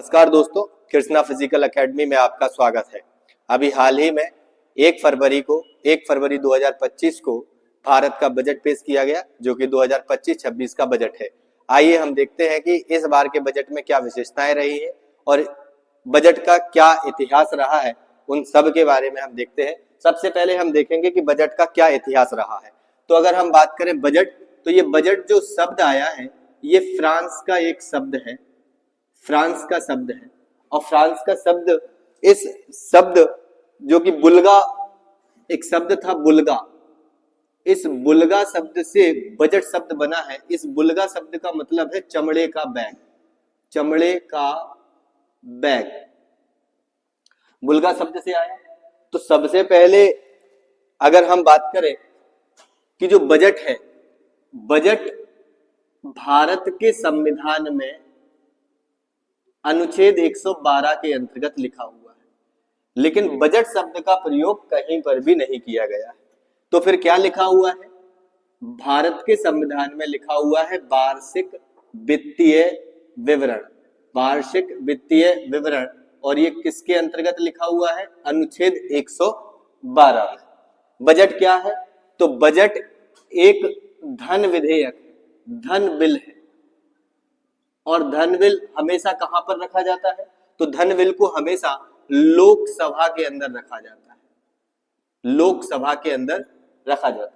नमस्कार दोस्तों, Krishna physical academy में आपका स्वागत है। अभी हाल ही में 1 फरवरी 2025 को भारत का बजट पेश किया गया, जो कि 2025-26 का बजट है। आइए हम देखते हैं कि इस बार के बजट में क्या विशेषताएं रही है और बजट का क्या इतिहास रहा है, उन सब के बारे में हम देखते हैं। सबसे पहले हम देखेंगे कि बजट का क्या इतिहास रहा है। तो अगर हम बात करें बजट, तो ये बजट जो शब्द आया है ये फ्रांस का एक शब्द है, फ्रांस का शब्द है। और फ्रांस का शब्द, इस शब्द जो कि बुल्गा एक शब्द था, बुल्गा, इस बुल्गा शब्द से बजट शब्द बना है। इस बुल्गा शब्द का मतलब है चमड़े का बैग, चमड़े का बैग बुल्गा शब्द से आया। तो सबसे पहले अगर हम बात करें कि जो बजट है, बजट भारत के संविधान में अनुच्छेद 112 के अंतर्गत लिखा हुआ है, लेकिन बजट शब्द का प्रयोग कहीं पर भी नहीं किया गया है। तो फिर क्या लिखा हुआ है? भारत के संविधान में लिखा हुआ है वार्षिक वित्तीय विवरण, वार्षिक वित्तीय विवरण। और ये किसके अंतर्गत लिखा हुआ है? अनुच्छेद 112 में। बजट क्या है? तो बजट एक धन विधेयक, धन बिल है। और धन बिल हमेशा कहां पर रखा जाता है? तो धन बिल को हमेशा लोकसभा के अंदर रखा जाता है, लोकसभा के अंदर रखा जाता है।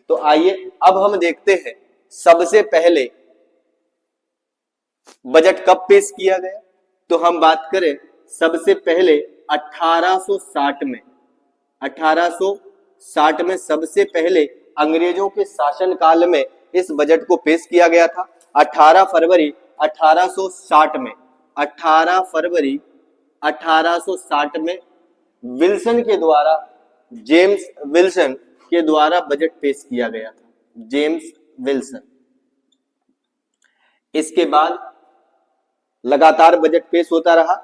तो आइए अब हम देखते हैं सबसे पहले बजट कब पेश किया गया। तो हम बात करें सबसे पहले 1860 में, 1860 में सबसे पहले अंग्रेजों के शासन काल में इस बजट को पेश किया गया था। 18 फरवरी 1860 में, 18 फरवरी 1860 में विल्सन के द्वारा, जेम्स विल्सन के द्वारा बजट पेश किया गया था, जेम्स विल्सन। इसके बाद लगातार बजट पेश होता रहा।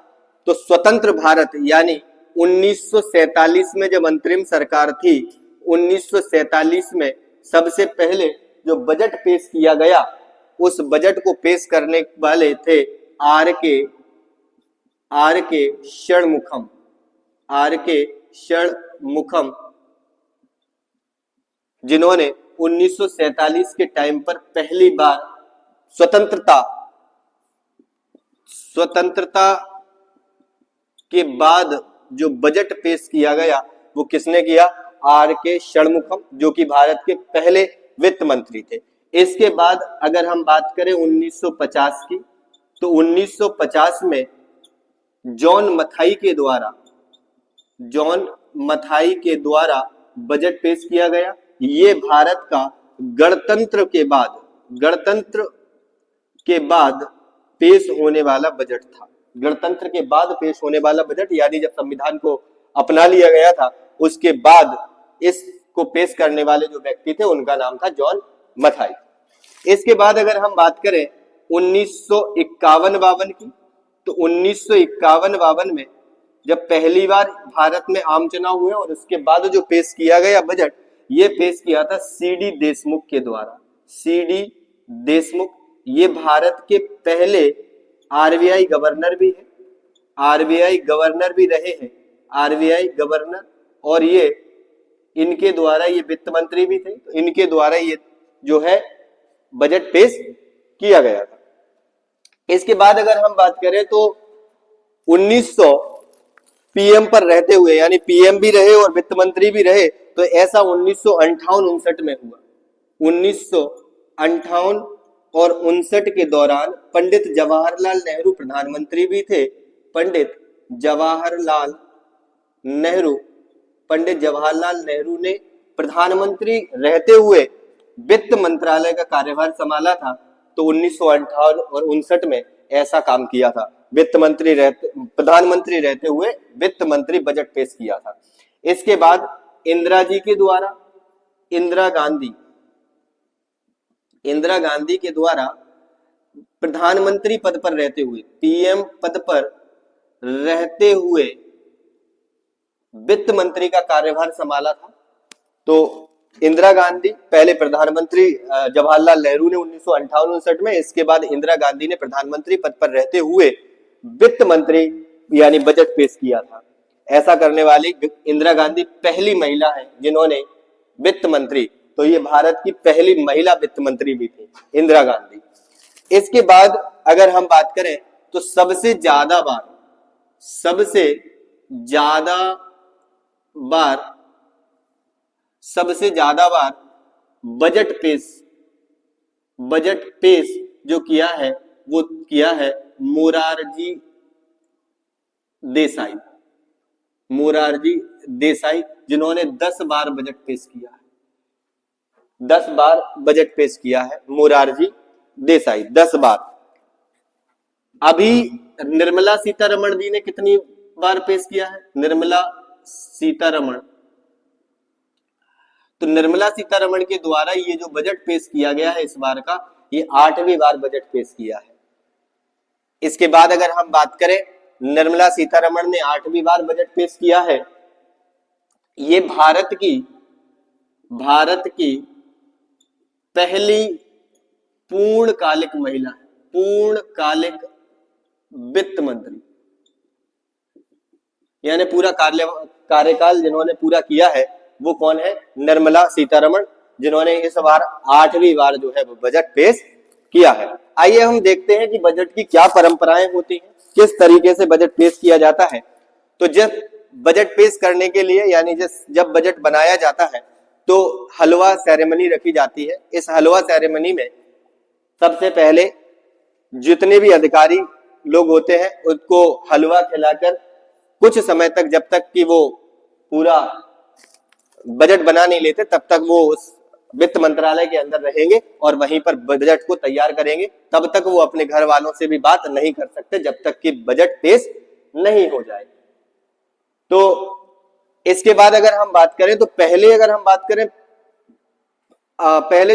तो स्वतंत्र भारत यानी 1947 में जब अंतरिम सरकार थी, 1947 में सबसे पहले जो बजट पेश किया गया, उस बजट को पेश करने वाले थे आर के षणमुखम, आर के षणमुखम, जिन्होंने 1947 के टाइम पर पहली बार स्वतंत्रता के बाद जो बजट पेश किया गया वो किसने किया? आर के षणमुखम, जो कि भारत के पहले वित्त मंत्री थे। इसके बाद अगर हम बात करें 1950 की, तो 1950 में जॉन मथाई के द्वारा बजट पेश किया गया। ये भारत का गणतंत्र के बाद पेश होने वाला बजट था। गणतंत्र के बाद पेश होने वाला बजट, यानी जब संविधान को अपना लिया गया था उसके बाद इसको पेश करने वाले जो व्यक्ति थे उनका नाम था जॉन मथाई। इसके बाद अगर हम बात करें 1951-52 की, तो 1951-52 में जब पहली बार भारत में आम चुनाव हुए और उसके बाद जो पेश किया गया बजट, ये पेश किया था सीडी देशमुख के द्वारा। सीडी देशमुख ये भारत के पहले आरबीआई गवर्नर भी है, आरबीआई गवर्नर भी रहे हैं, आरबीआई गवर्नर। और ये इनके द्वारा, ये वित्त मंत्री भी थे, तो इनके द्वारा ये जो है बजट पेश किया गया था। इसके बाद अगर हम बात करें तो 1900 पीएम पर रहते हुए, यानी पीएम भी रहे और वित्त मंत्री भी रहे, तो ऐसा 1958-59 में हुआ। 1958 और 59 के दौरान पंडित जवाहरलाल नेहरू प्रधानमंत्री भी थे। पंडित जवाहरलाल नेहरू ने प्रधानमंत्री रहते हुए वित्त मंत्रालय का कार्यभार संभाला था। तो 1958 और 59 में ऐसा काम किया था, प्रधानमंत्री रहते हुए वित्त मंत्री बजट पेश किया था। इसके बाद इंदिरा गांधी के द्वारा प्रधानमंत्री पद पर रहते हुए, पीएम पद पर रहते हुए वित्त मंत्री का कार्यभार संभाला था। तो इंदिरा गांधी, पहले प्रधानमंत्री जवाहरलाल नेहरू ने 1958-59 में, इसके बाद इंदिरा गांधी ने प्रधानमंत्री पद पर रहते हुए वित्त मंत्री यानी बजट पेश किया था। ऐसा करने वाली इंदिरा गांधी पहली महिला है जिन्होंने वित्त मंत्री, तो ये भारत की पहली महिला वित्त मंत्री भी थी इंदिरा गांधी। इसके बाद अगर हम बात करें तो सबसे ज्यादा बार बजट पेश जो किया है वो किया है मोरारजी देसाई, जिन्होंने 10 बार बजट पेश किया है। 10 बार बजट पेश किया है मोरारजी देसाई, 10 बार। अभी निर्मला सीतारमण जी ने कितनी बार पेश किया है? निर्मला सीतारमण, तो निर्मला सीतारमण के द्वारा ये जो बजट पेश किया गया है इस बार का, ये 8वीं बार बजट पेश किया है। इसके बाद अगर हम बात करें, निर्मला सीतारमण ने 8वीं बार बजट पेश किया है। ये भारत की पहली पूर्णकालिक महिला है, पूर्णकालिक वित्त मंत्री, यानी पूरा कार्यकाल जिन्होंने पूरा किया है वो कौन है? निर्मला सीतारमण, जिन्होंने इस बार 8वीं बार जो है वो बजट पेश किया है। आइए हम देखते हैं कि बजट की क्या परंपराएं होती हैं, किस तरीके से बजट पेश किया जाता है। तो जब बजट पेश करने के लिए यानी जब बजट बनाया जाता है तो हलवा सेरेमनी रखी जाती है। इस हलवा सेरेमनी में सबसे पहले जितने भी अधिकारी लोग होते हैं उनको हलवा खिलाकर कुछ समय तक, जब तक कि वो पूरा बजट बना नहीं लेते तब तक वो उस वित्त मंत्रालय के अंदर रहेंगे और वहीं पर बजट को तैयार करेंगे। तब तक वो अपने घर वालों से भी बात नहीं कर सकते जब तक कि बजट पेश नहीं हो जाए। तो इसके बाद अगर हम बात करें तो पहले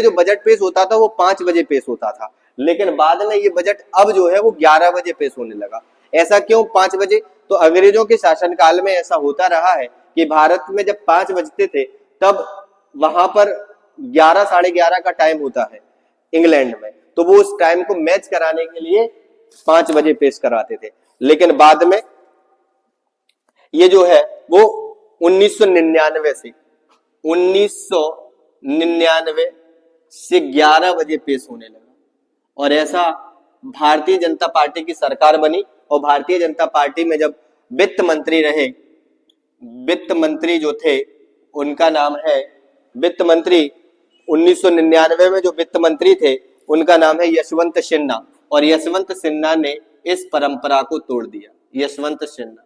जो बजट पेश होता था वो 5 बजे पेश होता था, लेकिन बाद में ये बजट अब जो है वो 11 बजे पेश होने लगा। ऐसा क्यों 5 बजे? तो अंग्रेजों के शासनकाल में ऐसा होता रहा है कि भारत में जब 5 बजते थे तब वहां पर 11 साढ़े 11 का टाइम होता है इंग्लैंड में, तो वो उस टाइम को मैच कराने के लिए 5 बजे पेश कराते थे। लेकिन बाद में ये जो है वो 1999 से 11 बजे पेश होने लगा। और ऐसा भारतीय जनता पार्टी की सरकार बनी और भारतीय जनता पार्टी में जब वित्त मंत्री जो थे उनका नाम है वित्त मंत्री 1999 में जो वित्त मंत्री थे उनका नाम है यशवंत सिन्हा, और यशवंत सिन्हा ने इस परंपरा को तोड़ दिया। यशवंत सिन्हा।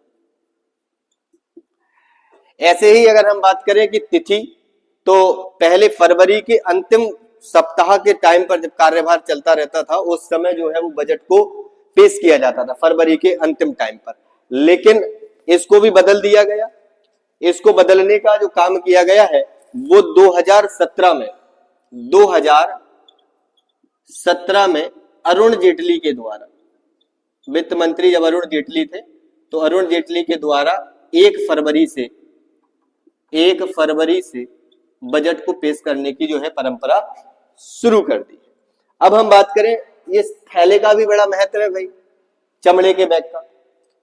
ऐसे ही अगर हम बात करें कि तिथि, तो पहले फरवरी के अंतिम सप्ताह के टाइम पर जब कार्यभार चलता रहता था उस समय जो है वो बजट को पेश किया जाता था फरवरी के अंतिम टाइम पर, लेकिन इसको भी बदल दिया गया। इसको बदलने का जो काम किया गया है वो 2017 में अरुण जेटली के द्वारा, वित्त मंत्री जब अरुण जेटली थे तो अरुण जेटली के द्वारा 1 फरवरी से बजट को पेश करने की जो है परंपरा शुरू कर दी। अब हम बात करें, ये थैले का भी बड़ा महत्व है भाई, चमड़े के बैग का।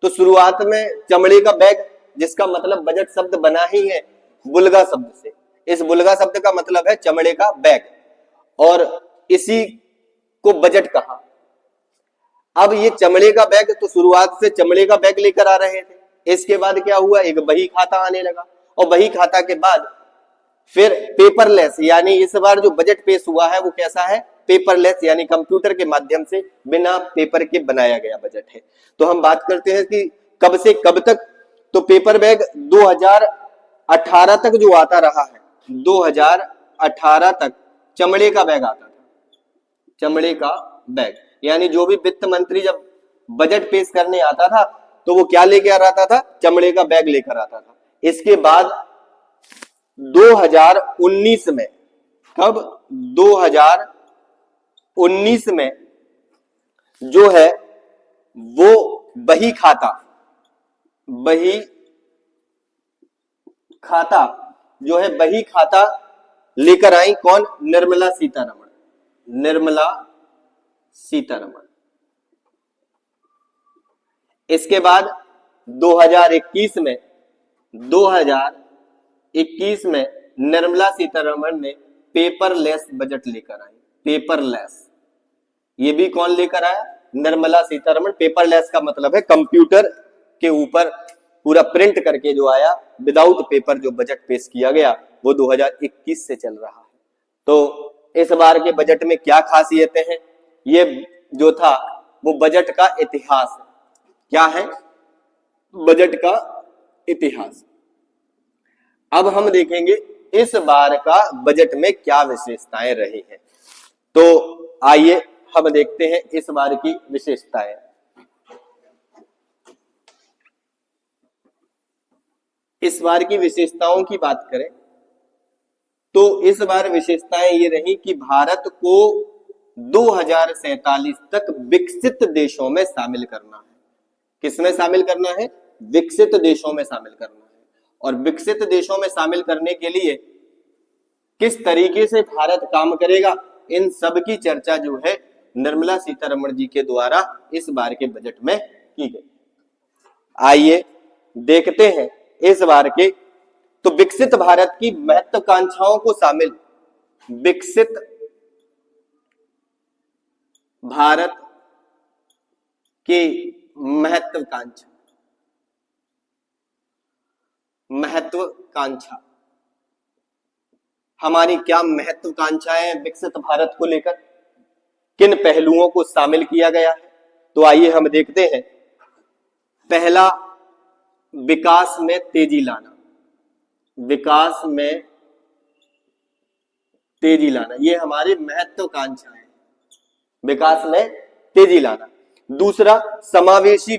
तो शुरुआत में चमड़े का बैग, जिसका मतलब बजट शब्द बना ही है बुल्गा शब्द से। इस बुल्गा शब्द का मतलब है चमड़े का बैग, और इसी को बजट कहा। अब ये चमड़े का बैग, तो शुरुआत से चमड़े का बैग लेकर आ रहे थे। इसके बाद क्या हुआ, एक बही खाता आने लगा, और बही खाता के बाद फिर पेपरलेस, यानी इस बार जो बजट पेश हुआ है वो कैसा है? पेपरलेस, यानी कंप्यूटर के माध्यम से बिना पेपर के बनाया गया बजट है। तो हम बात करते हैं कि कब से कब तक, तो पेपर बैग 2018 तक जो आता रहा है, 2018 तक चमड़े का बैग आता था। चमड़े का बैग, यानी जो भी वित्त मंत्री जब बजट पेश करने आता था तो वो क्या लेके आ रहा था? चमड़े का बैग लेकर आता था। इसके बाद 2019 में, कब? 2019 में जो है वो बही खाता लेकर आई कौन? निर्मला सीतारमण। इसके बाद 2021 में निर्मला सीतारमण ने पेपरलेस बजट लेकर आई। पेपरलेस, ये भी कौन लेकर आया? निर्मला सीतारमण। पेपरलेस का मतलब है कंप्यूटर के ऊपर पूरा प्रिंट करके जो आया, विदाउट पेपर जो बजट पेश किया गया, वो 2021 से चल रहा है। तो इस बार के बजट में क्या खासियतें हैं? ये जो था वो बजट का इतिहास है। क्या है? बजट का इतिहास। अब हम देखेंगे इस बार का बजट में क्या विशेषताएं रही हैं। तो आइए हम देखते हैं इस बार की विशेषताएं। इस बार की विशेषताओं की बात करें तो इस बार विशेषताएं ये रही कि भारत को 2047 तक विकसित देशों में शामिल करना है। किसमें शामिल करना है? विकसित देशों में शामिल करना है। और विकसित देशों में शामिल करने के लिए किस तरीके से भारत काम करेगा, इन सब की चर्चा जो है निर्मला सीतारमण जी के द्वारा इस बार के बजट में की गई। आइए देखते हैं इस बार के। तो विकसित भारत की महत्वाकांक्षाओं को शामिल, विकसित भारत की महत्वाकांक्षा, हमारी क्या महत्वाकांक्षाएं विकसित भारत को लेकर, किन पहलुओं को शामिल किया गया है? तो आइए हम देखते हैं। पहला, विकास में तेजी लाना। विकास में तेजी लाना, ये हमारी महत्वाकांक्षा है, विकास में तेजी लाना। दूसरा, समावेशी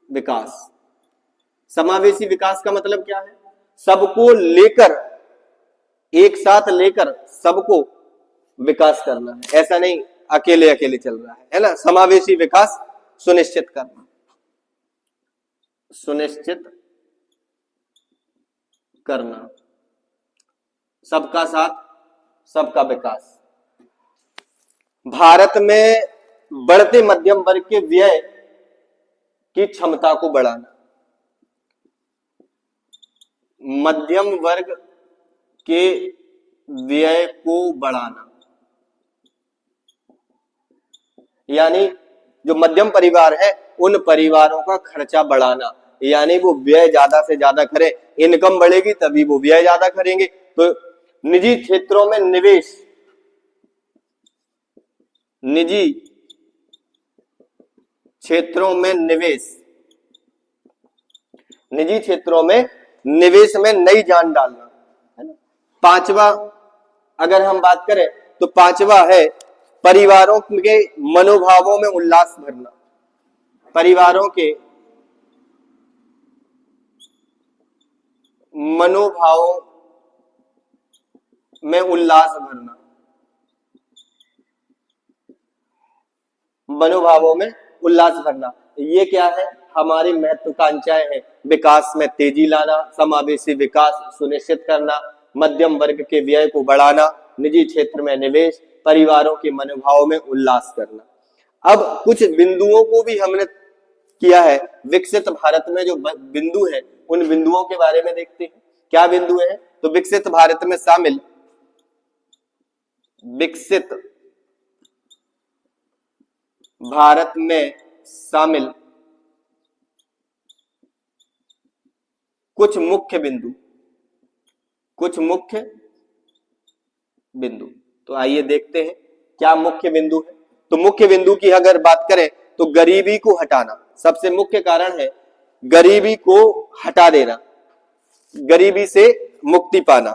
विकास। समावेशी विकास का मतलब क्या है? सबको लेकर, एक साथ लेकर सबको विकास करना है। ऐसा नहीं अकेले अकेले चल रहा है ना। समावेशी विकास सुनिश्चित करना, सुनिश्चित करना, सबका साथ सबका विकास। भारत में बढ़ते मध्यम वर्ग के व्यय की क्षमता को बढ़ाना, मध्यम वर्ग के व्यय को बढ़ाना, यानी जो मध्यम परिवार है उन परिवारों का खर्चा बढ़ाना, यानी वो व्यय ज्यादा से ज्यादा करें। इनकम बढ़ेगी तभी वो व्यय ज्यादा करेंगे। तो निजी क्षेत्रों में निवेश, निजी क्षेत्रों में निवेश, निजी क्षेत्रों में निवेश में नई जान डालना, है ना। पांचवा अगर हम बात करें तो पांचवा है परिवारों के मनोभावों में उल्लास भरना। परिवारों के मनोभावों में उल्लास भरना, मनोभावों में उल्लास भरना। ये क्या है? हमारी महत्वाकांक्षाएं हैं। विकास में तेजी लाना, समावेशी विकास सुनिश्चित करना, मध्यम वर्ग के व्यय को बढ़ाना, निजी क्षेत्र में निवेश, परिवारों के मनोभाव में उल्लास करना। अब कुछ बिंदुओं को भी हमने किया है। विकसित भारत में जो बिंदु है उन बिंदुओं के बारे में देखते हैं। क्या बिंदु है? तो विकसित भारत में शामिल, विकसित भारत में शामिल कुछ मुख्य बिंदु, कुछ मुख्य बिंदु। तो आइए देखते हैं क्या मुख्य बिंदु है। तो मुख्य बिंदु की अगर बात करें तो गरीबी को हटाना सबसे मुख्य कारण है। गरीबी को हटा देना, गरीबी से मुक्ति पाना।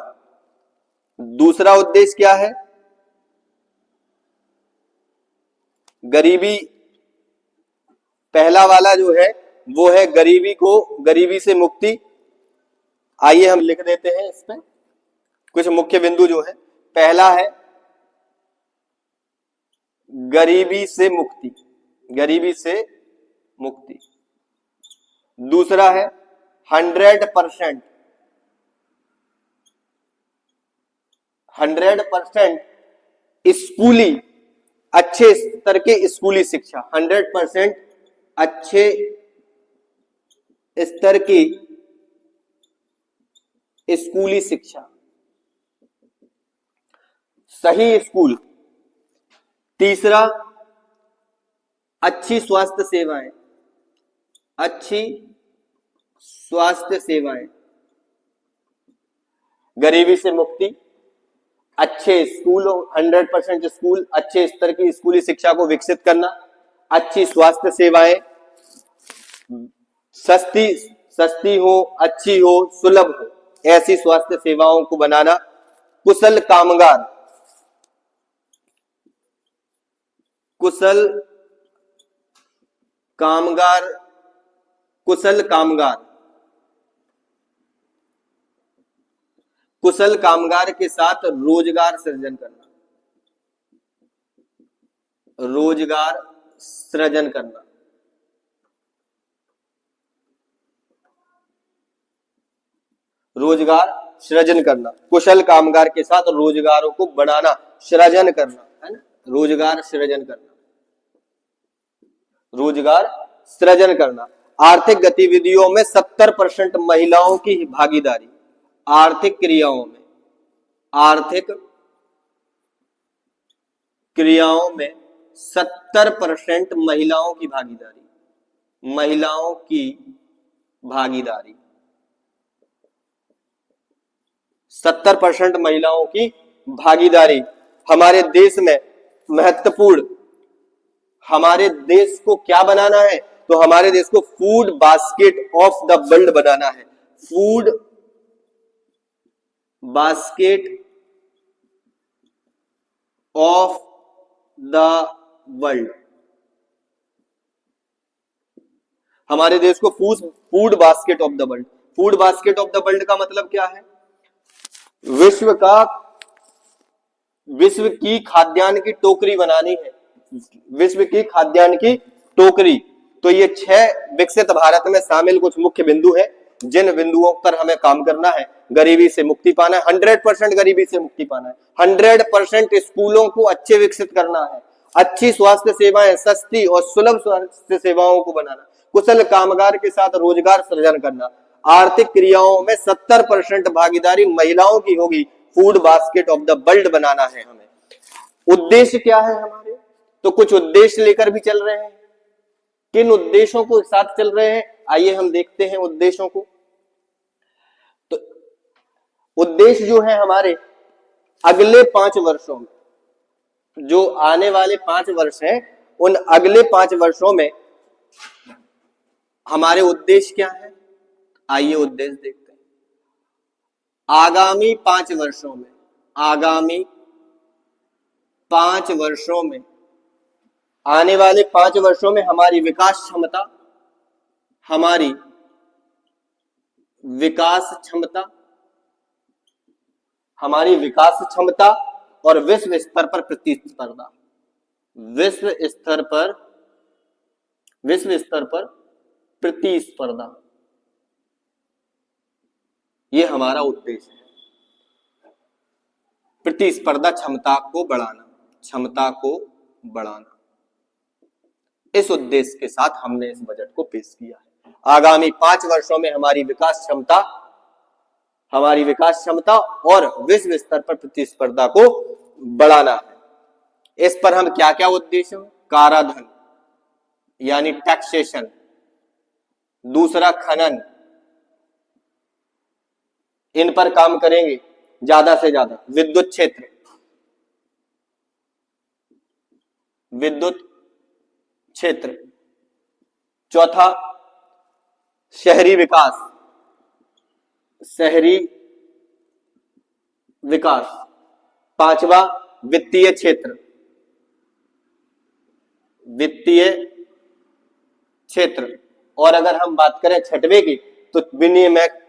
दूसरा उद्देश्य क्या है? गरीबी, पहला वाला जो है वो है गरीबी से मुक्ति। आइए हम लिख देते हैं इस पे कुछ मुख्य बिंदु जो है। पहला है गरीबी से मुक्ति, गरीबी से मुक्ति। दूसरा है 100% स्कूली अच्छे स्तर के स्कूली शिक्षा, 100% अच्छे स्तर की स्कूली शिक्षा, सही स्कूल। तीसरा, अच्छी स्वास्थ्य सेवाएं, अच्छी स्वास्थ्य सेवाएं, गरीबी से मुक्ति, अच्छे स्कूल, 100% स्कूल, अच्छे स्तर की स्कूली शिक्षा को विकसित करना, अच्छी स्वास्थ्य सेवाएं, सस्ती हो, अच्छी हो, सुलभ हो, ऐसी स्वास्थ्य सेवाओं को बनाना, कुशल कामगार, कुशल कामगार, कुशल कामगार, कुशल कामगार के साथ रोजगार सृजन करना, रोजगार सृजन करना, रोजगार सृजन करना, कुशल कामगार के साथ रोजगारों को बढ़ाना, सृजन करना, है ना, रोजगार सृजन करना, रोजगार सृजन करना। आर्थिक गतिविधियों में 70% महिलाओं की भागीदारी, आर्थिक क्रियाओं में, आर्थिक क्रियाओं में 70% महिलाओं की भागीदारी, महिलाओं की भागीदारी, 70% महिलाओं की भागीदारी हमारे देश में महत्वपूर्ण। हमारे देश को क्या बनाना है? तो हमारे देश को food basket of the world बनाना है, food basket of the world. हमारे देश को food basket of the world, food basket of the world का मतलब क्या है? विश्व की खाद्यान्न की टोकरी बनानी है, विश्व की खाद्यान्न की टोकरी। तो ये 6 विकसित भारत में शामिल कुछ मुख्य बिंदु है, जिन बिंदुओं पर हमें काम करना है। गरीबी से मुक्ति पाना है, 100% गरीबी से मुक्ति पाना है, 100% स्कूलों को अच्छे विकसित करना है, अच्छी स्वास्थ्य सेवाएं, सस्ती और सुलभ स्वास्थ्य सेवाओं को बनाना, कुशल कामगार के साथ रोजगार सृजन करना, आर्थिक क्रियाओं में 70% भागीदारी महिलाओं की होगी, food basket of the world बनाना है हमें। उद्देश्य क्या है हमारे? तो कुछ उद्देश्य लेकर भी चल रहे हैं। किन उद्देश्यों को साथ चल रहे हैं? आइए हम देखते हैं उद्देश्यों को। तो उद्देश्य जो है हमारे अगले 5 वर्षों में, जो आने वाले 5 वर्ष हैं, उन अगले 5 वर्षों में हमारे उद्देश्य क्या है? आइए उद्देश्य देखते हैं। आगामी 5 वर्षों में, आगामी 5 वर्षों में, आने वाले 5 वर्षों में हमारी विकास क्षमता, हमारी विकास क्षमता, हमारी विकास क्षमता और विश्व स्तर पर प्रतिस्पर्धा, विश्व स्तर पर प्रतिस्पर्धा, ये हमारा उद्देश्य है। प्रतिस्पर्धा क्षमता को बढ़ाना, क्षमता को बढ़ाना, इस उद्देश्य के साथ हमने इस बजट को पेश किया है। आगामी 5 वर्षों में हमारी विकास क्षमता और विश्व स्तर पर प्रतिस्पर्धा को बढ़ाना है। इस पर हम क्या क्या उद्देश्य? काराधन यानी टैक्सेशन, दूसरा खनन, इन पर काम करेंगे ज्यादा से ज्यादा। विद्युत क्षेत्र, विद्युत क्षेत्र। चौथा शहरी विकास, शहरी विकास। पांचवा वित्तीय क्षेत्र, वित्तीय क्षेत्र। और अगर हम बात करें छठवें की, तो विनियामक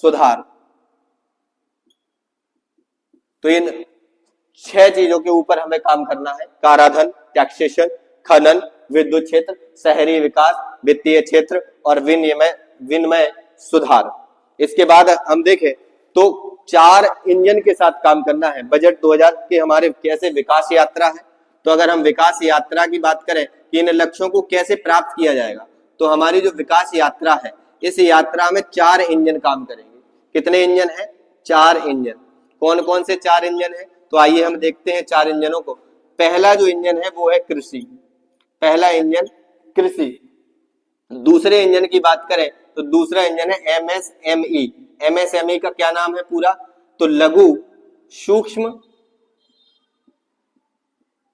सुधार। तो इन 6 चीजों के ऊपर हमें काम करना है। काराधन, टैक्सेशन, खनन, विद्युत क्षेत्र, शहरी विकास, वित्तीय क्षेत्र और विनिमय सुधार। इसके बाद हम देखें तो 4 इंजन के साथ काम करना है। बजट 2000 के हमारे कैसे विकास यात्रा है, तो अगर हम विकास यात्रा की बात करें कि इन लक्ष्यों को कैसे प्राप्त किया जाएगा, तो हमारी जो विकास यात्रा है, इस यात्रा में 4 इंजन काम करेंगे। कितने इंजन है? 4 इंजन। कौन कौन से 4 इंजन है? तो आइए हम देखते हैं 4 इंजनों को। पहला जो इंजन है वो है कृषि, पहला इंजन कृषि। दूसरे इंजन की बात करें तो दूसरा इंजन है एमएसएमई। एमएसएमई का क्या नाम है पूरा? तो लघु सूक्ष्म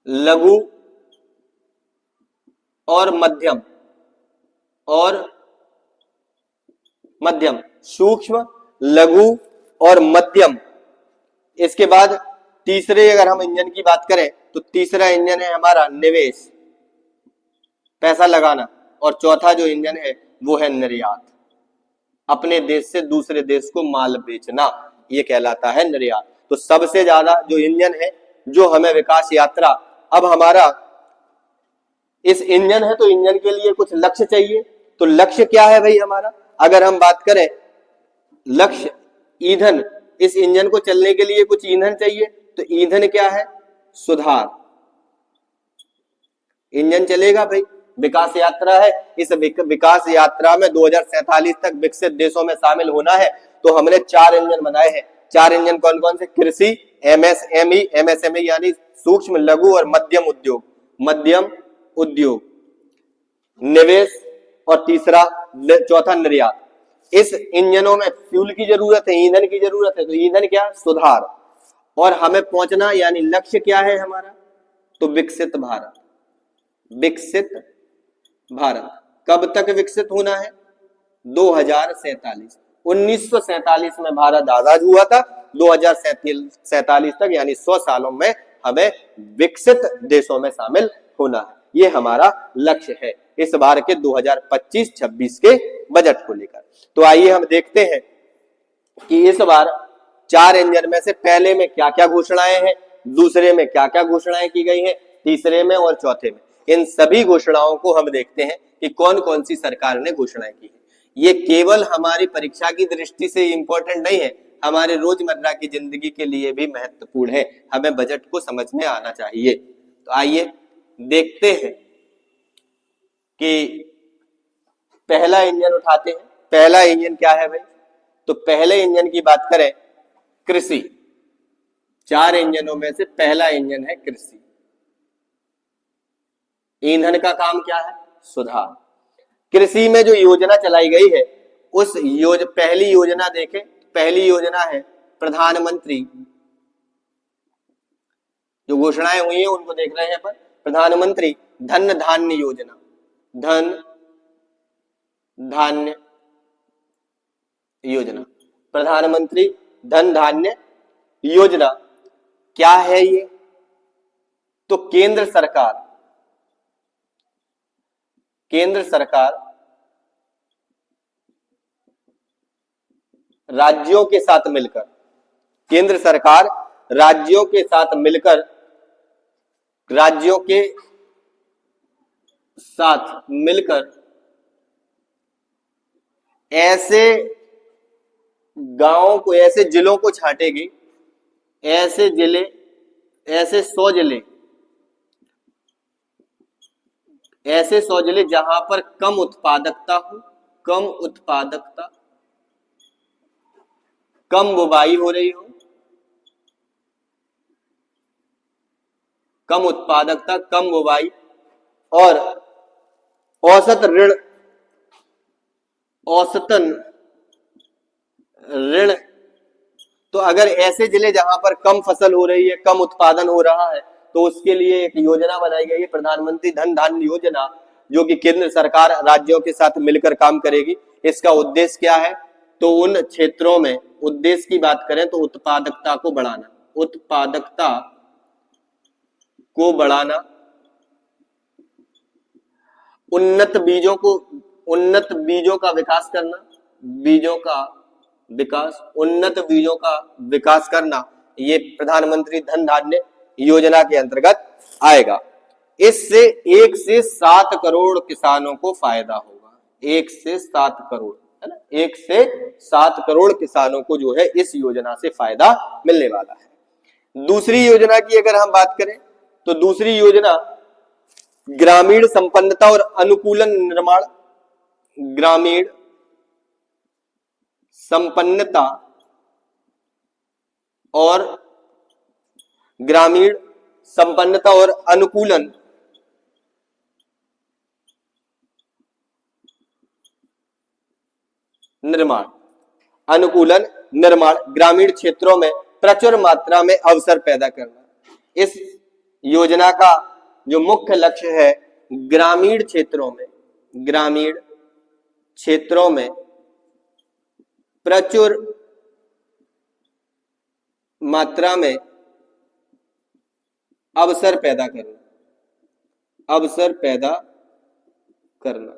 लघु और मध्यम सूक्ष्म लघु और मध्यम। इसके बाद तीसरे अगर हम इंजन की बात करें तो तीसरा इंजन है हमारा निवेश, पैसा लगाना। और चौथा जो इंजन है वो है निर्यात, अपने देश से दूसरे देश को माल बेचना, ये कहलाता है निर्यात। तो सबसे ज्यादा जो इंजन है जो हमें विकास यात्रा, अब हमारा इस इंजन है तो इंजन के लिए कुछ लक्ष्य चाहिए। तो लक्ष्य क्या है भाई हमारा? अगर हम बात करें लक्ष्य ईंधन, इस इंजन को चलने के लिए कुछ ईंधन चाहिए। तो ईंधन क्या है? सुधार। इंजन चलेगा भाई, विकास यात्रा है। इस विकास यात्रा में 2047 तक विकसित देशों में शामिल होना है। तो हमने 4 इंजन बनाए हैं। 4 इंजन कौन कौन से? कृषि, एमएसएमई यानी सूक्ष्म लघु और मध्यम उद्योग, निवेश और चौथा निर्यात। इस इंजनों में फ्यूल की जरूरत है, ईंधन की जरूरत है। तो ईंधन क्या? सुधार। और हमें पहुंचना यानी लक्ष्य क्या है हमारा? तो विकसित भारत। विकसित भारत कब तक विकसित होना है? 2047। 1947 में भारत आजाद हुआ था, 2047 तक यानी 100 सालों में हमें विकसित देशों में शामिल होना है। ये हमारा लक्ष्य है इस बार के 2025-26 के बजट को लेकर। तो आइए हम देखते हैं कि इस बार 4 इंजन में से पहले में क्या क्या घोषणाएं हैं, दूसरे में क्या क्या घोषणाएं की गई हैं, तीसरे में और चौथे में। इन सभी घोषणाओं को हम देखते हैं कि कौन कौन सी सरकार ने घोषणाएं की है। ये केवल हमारी परीक्षा की दृष्टि से इंपॉर्टेंट नहीं है, हमारे रोजमर्रा की जिंदगी के लिए भी महत्वपूर्ण है। हमें बजट को समझ में आना चाहिए। तो आइए देखते हैं कि पहला इंजन उठाते हैं। पहला इंजन क्या है भाई? तो पहले इंजन की बात करें कृषि। 4 इंजनों में से पहला इंजन है कृषि। ईंधन का काम क्या है? सुधार। कृषि में जो योजना चलाई गई है उस पहली योजना देखें। पहली योजना है प्रधानमंत्री, जो घोषणाएं हुई हैं उनको देख रहे हैं पर प्रधानमंत्री धन धान्य योजना। धन धान्य योजना, प्रधानमंत्री धन धान्य योजना क्या है ये? तो केंद्र सरकार राज्यों के साथ मिलकर, केंद्र सरकार राज्यों के साथ मिलकर, ऐसे गांवों को, ऐसे जिलों को छांटेगी, ऐसे 100 जिले जहां पर कम उत्पादकता हो, कम बुवाई हो रही हो, कम उत्पादकता, कम बुवाई और औसतन ऋण। तो अगर ऐसे जिले जहां पर कम फसल हो रही है, कम उत्पादन हो रहा है, तो उसके लिए एक योजना बनाई गई है प्रधानमंत्री धन धान्य योजना, जो कि केंद्र सरकार राज्यों के साथ मिलकर काम करेगी। इसका उद्देश्य क्या है? तो उन क्षेत्रों में उद्देश्य की बात करें तो उत्पादकता को बढ़ाना, उन्नत बीजों का विकास करना, उन्नत बीजों का विकास करना, ये प्रधानमंत्री धन धान्य योजना के अंतर्गत आएगा। इससे 1 से 7 करोड़ किसानों को फायदा होगा। 1 से 7 करोड़ है ना। 1 से 7 करोड़ किसानों को जो है इस योजना से फायदा मिलने वाला है। दूसरी योजना की अगर हम बात करें तो दूसरी योजना ग्रामीण संपन्नता और अनुकूलन निर्माण, ग्रामीण संपन्नता और ग्रामीण संपन्नता और अनुकूलन निर्माण, अनुकूलन निर्माण ग्रामीण क्षेत्रों में प्रचुर मात्रा में अवसर पैदा करना। इस योजना का जो मुख्य लक्ष्य है ग्रामीण क्षेत्रों में प्रचुर मात्रा में अवसर पैदा करना,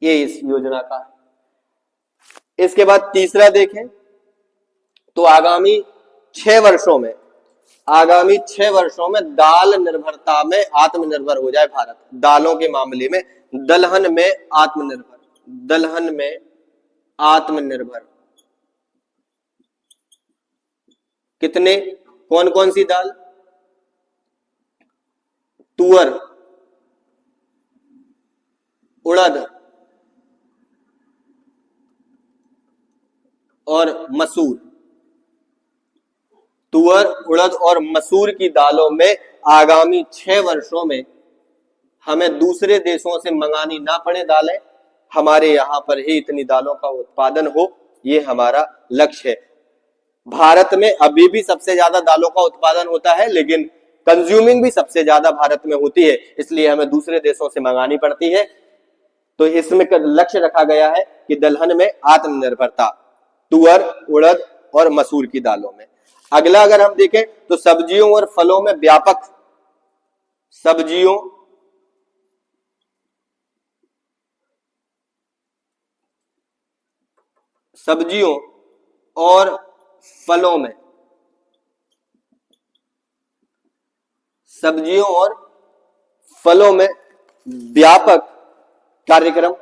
ये इस योजना का है। इसके बाद तीसरा देखें तो आगामी 6 वर्षों में दाल निर्भरता में आत्मनिर्भर हो जाए भारत। दालों के मामले में दलहन में आत्मनिर्भर कितने, कौन कौन सी दाल, तुअर, उड़द और मसूर। तुअर, उड़द और मसूर की दालों में आगामी 6 वर्षों में हमें दूसरे देशों से मंगानी ना पड़े दालें, हमारे यहां पर ही इतनी दालों का उत्पादन हो, ये हमारा लक्ष्य है। भारत में अभी भी सबसे ज्यादा दालों का उत्पादन होता है, लेकिन कंज्यूमिंग भी सबसे ज्यादा भारत में होती है, इसलिए हमें दूसरे देशों से मंगानी पड़ती है। तो इसमें लक्ष्य रखा गया है कि दलहन में आत्मनिर्भरता, तुअर, उड़द और मसूर की दालों में। अगला अगर हम देखें तो सब्जियों और फलों में व्यापक, सब्जियों और फलों में, सब्जियों और फलों में व्यापक कार्यक्रम।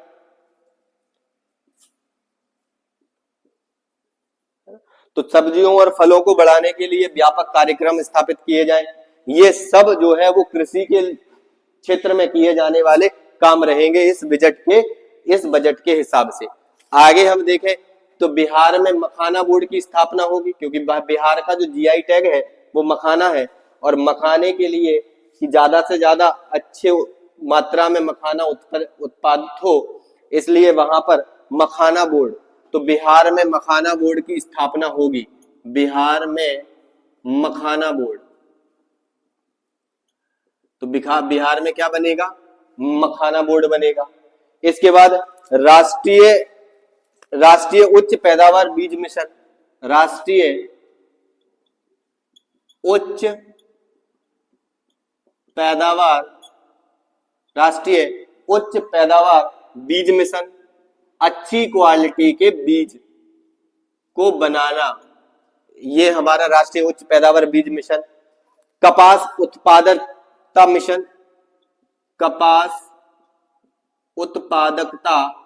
तो सब्जियों और फलों को बढ़ाने के लिए व्यापक कार्यक्रम स्थापित किए जाएं। ये सब जो है वो कृषि के क्षेत्र में किए जाने वाले काम रहेंगे इस बजट के हिसाब से। आगे हम देखें तो बिहार में मखाना बोर्ड की स्थापना होगी, क्योंकि बिहार का जो जीआई टैग है वो मखाना है, और मखाने के लिए कि ज्यादा से ज्यादा अच्छे मात्रा में मखाना उत्पादित हो, इसलिए वहां पर मखाना बोर्ड, तो बिहार में मखाना बोर्ड की स्थापना होगी। बिहार में मखाना बोर्ड, तो बिहार में क्या बनेगा, मखाना बोर्ड बनेगा। इसके बाद राष्ट्रीय उच्च पैदावार बीज मिशन, राष्ट्रीय उच्च पैदावार बीज मिशन, अच्छी क्वालिटी के बीज को बनाना, ये हमारा राष्ट्रीय उच्च पैदावार बीज मिशन। कपास उत्पादकता मिशन, कपास उत्पादकता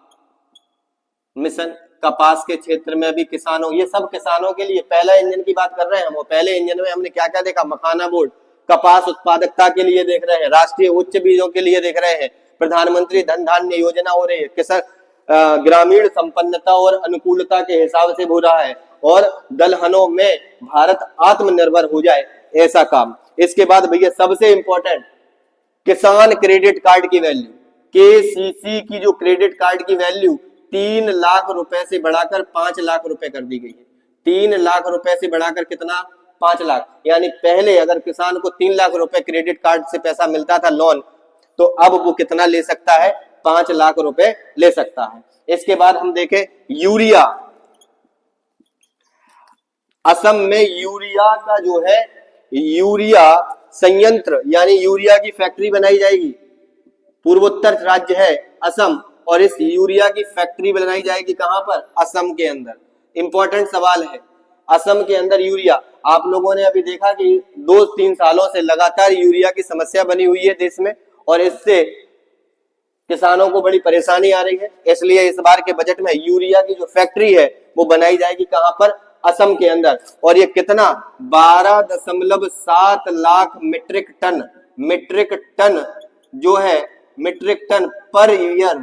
मिशन, कपास के क्षेत्र में भी किसानों, ये सब किसानों के लिए, पहला इंजन की बात कर रहे हैं हम, पहले इंजन में हमने क्या क्या देखा, मखाना बोर्ड, कपास उत्पादकता के लिए देख रहे हैं, राष्ट्रीय उच्च बीजों के लिए देख रहे हैं, प्रधानमंत्री धन धान्य योजना हो रही है, किसान ग्रामीण संपन्नता और अनुकूलता के हिसाब से हो रहा है, और दलहनों में भारत आत्मनिर्भर हो जाए, ऐसा काम। इसके बाद भैया सबसे इंपॉर्टेंट, किसान क्रेडिट कार्ड की वैल्यू, केसीसी की जो क्रेडिट कार्ड की वैल्यू 3 लाख रुपए से बढ़ाकर 5 लाख रुपए कर दी गई है। 3 लाख रुपए से बढ़ाकर कितना, 5 लाख, यानी पहले अगर किसान को 3 लाख रुपए क्रेडिट कार्ड से पैसा मिलता था लोन, तो अब वो कितना ले सकता है, 5 लाख रुपए ले सकता है। इसके बाद हम देखें यूरिया, असम में यूरिया का जो है यूरिया संयंत्र यानी यूरिया की फैक्ट्री बनाई जाएगी। पूर्वोत्तर राज्य है असम, और इस यूरिया की फैक्ट्री बनाई जाएगी कहां पर, असम के अंदर। इंपॉर्टेंट सवाल है, असम के अंदर यूरिया, आप लोगों ने अभी देखा कि 2-3 सालों से लगातार यूरिया की समस्या बनी हुई है देश में, और इससे किसानों को बड़ी परेशानी आ रही है, इसलिए इस बार के बजट में यूरिया की जो फैक्ट्री है वो बनाई जाएगी कहां पर, असम के अंदर। और ये कितना 12.7 लाख मीट्रिक टन जो है, मीट्रिक टन पर ईयर,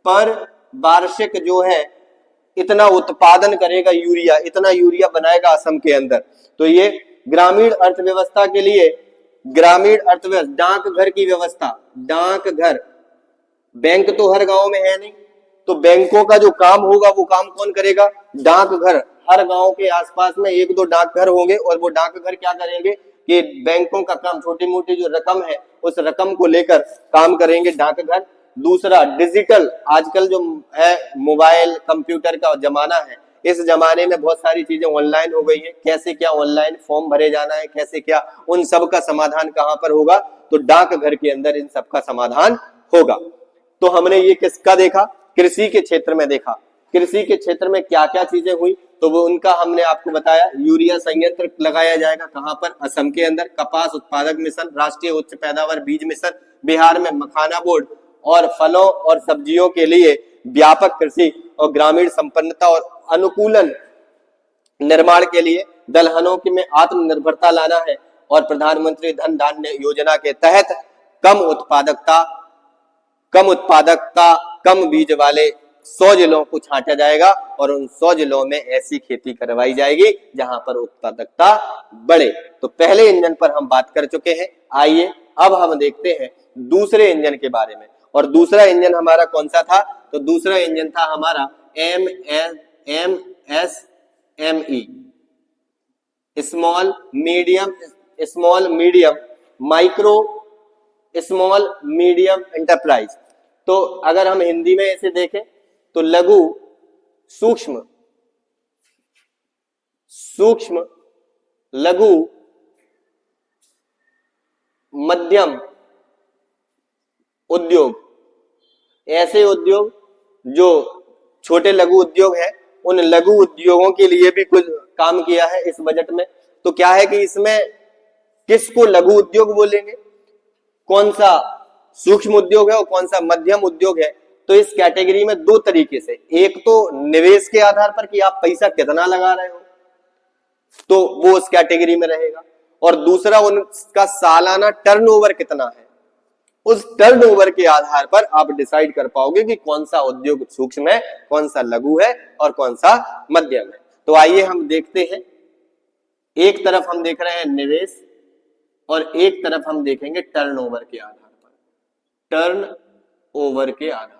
पर वार्षिक जो है इतना उत्पादन करेगा यूरिया, इतना यूरिया बनाएगा असम के अंदर। तो ये ग्रामीण अर्थव्यवस्था के लिए, ग्रामीण अर्थव्यवस्था, डाकघर की व्यवस्था, डाकघर, बैंक तो हर गांव में है नहीं, तो बैंकों का जो काम होगा वो काम कौन करेगा, डाकघर। हर गांव के आसपास में एक दो डाकघर होंगे और वो डाकघर क्या करेंगे कि बैंकों का काम, छोटी मोटी जो रकम है उस रकम को लेकर काम करेंगे डाकघर। दूसरा डिजिटल, आजकल जो है मोबाइल कंप्यूटर का जमाना है, इस जमाने में बहुत सारी चीजें ऑनलाइन हो गई है, कैसे क्या ऑनलाइन फॉर्म भरे जाना है, कैसे क्या, उन सब का समाधान कहां पर होगा, तो डाकघर के अंदर इन सब का समाधान होगा। तो हमने ये किसका देखा, कृषि के क्षेत्र में देखा। कृषि के क्षेत्र में क्या क्या चीजें हुई, तो वो उनका हमने आपको बताया। यूरिया संयंत्र लगाया जाएगा कहां पर, असम के अंदर। कपास उत्पादक मिशन, राष्ट्रीय उच्च पैदावार बीज मिशन, बिहार में मखाना बोर्ड, और फलों और सब्जियों के लिए व्यापक कृषि और ग्रामीण संपन्नता और अनुकूलन निर्माण के लिए दलहनों में आत्मनिर्भरता लाना है। और प्रधानमंत्री धन धान्य योजना के तहत कम उत्पादकता कम बीज वाले 100 जिलों को छांटा जाएगा और उन 100 जिलों में ऐसी खेती करवाई जाएगी जहां पर उत्पादकता बढ़े। तो पहले इंजन पर हम बात कर चुके हैं। आइए अब हम देखते हैं दूसरे इंजन के बारे में। और दूसरा इंजन हमारा कौन सा था, तो दूसरा इंजन था हमारा MSME, small medium micro small medium enterprise. तो अगर हम हिंदी में इसे देखें तो लघु सूक्ष्म लघु मध्यम उद्योग, ऐसे उद्योग जो छोटे लघु उद्योग है, उन लघु उद्योगों के लिए भी कुछ काम किया है इस बजट में। तो क्या है कि इसमें किसको लघु उद्योग बोलेंगे, कौन सा सूक्ष्म उद्योग है और कौन सा मध्यम उद्योग है। तो इस कैटेगरी में दो तरीके से, एक तो निवेश के आधार पर कि आप पैसा कितना लगा रहे हो, तो वो उस कैटेगरी में रहेगा, और दूसरा उनका सालाना टर्नओवर कितना है, उस टर्नओवर के आधार पर आप डिसाइड कर पाओगे कि कौन सा उद्योग सूक्ष्म है, कौन सा लघु है और कौन सा मध्यम है। तो आइए हम देखते हैं, एक तरफ हम देख रहे हैं निवेश और एक तरफ हम देखेंगे टर्नओवर के आधार पर। टर्नओवर के आधार पर